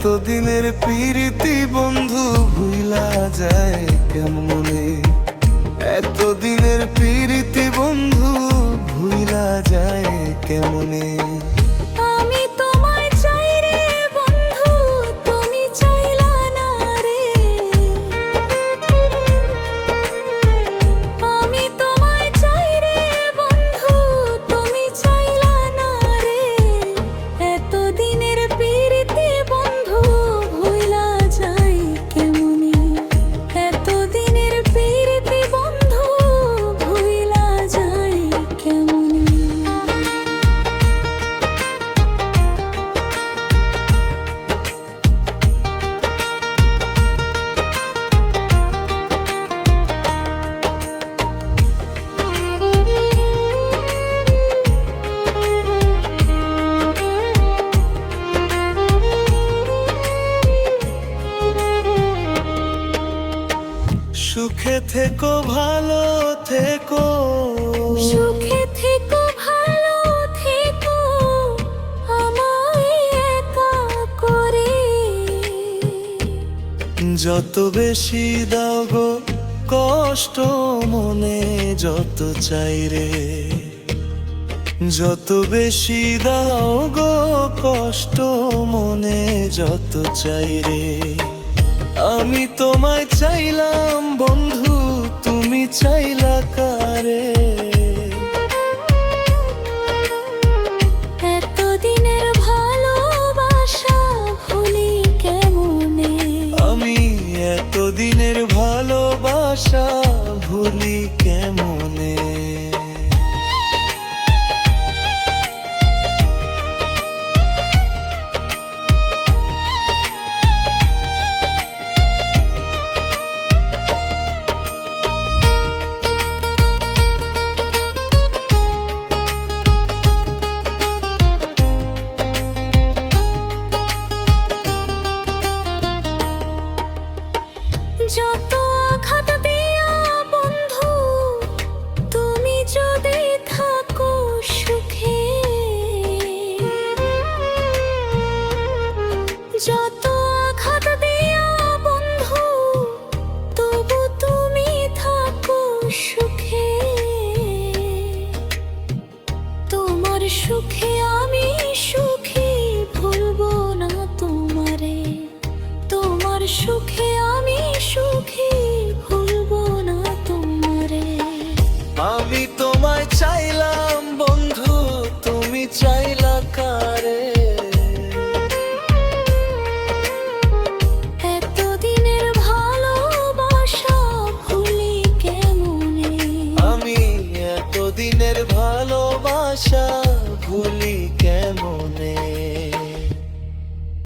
এতদিনের প্রীতি বন্ধু ভুইলা যায় কেমনে? এতদিনের প্রীতি বন্ধু ভুইলা যায় কেমনে? আমি তোমায় চাই রে বন্ধু, তুমি চাইলা না রে। আমি তোমায় চাই রে বন্ধু, তুমি চাইলা না রে। এতদিনের প্রীতি বন্ধু ভুইলা যায় কেমনে? এতদিনের প্রীতি বন্ধু ভুইলা যায় কেমনে? সুখে থেকো ভালো থেকো, সুখে থেকো ভালো থেকো, আমায় একা করে। যত বেশি দাও গো কষ্ট মনে যত চাই রে। যত বেশি দাও গো কষ্ট মনে যত চাই রে। আমি তোমায় চাইলাম বন্ধু, তুমি চাইলা কারে? এতদিনের ভালোবাসা ভুলি কেমনে? আমি এতদিনের ভালোবাসা ভুলি কেমনে? যত আঘাত দিয়া বন্ধু তুমি যদি থাকো সুখে, যত আঘাত দিয়া বন্ধু তবু তুমি থাকো সুখে। তোমার সুখে আমি সুখী, ভুলবো না তোমারে। তোমার সুখে আমি সুখী, ভুলবো না তোমারে। আমি তোমায় চাইলাম বন্ধু, তুমি চাইলা কারে? এতদিনের ভালোবাসা ভুলি কেমনে? আমি এতদিনের ভালোবাসা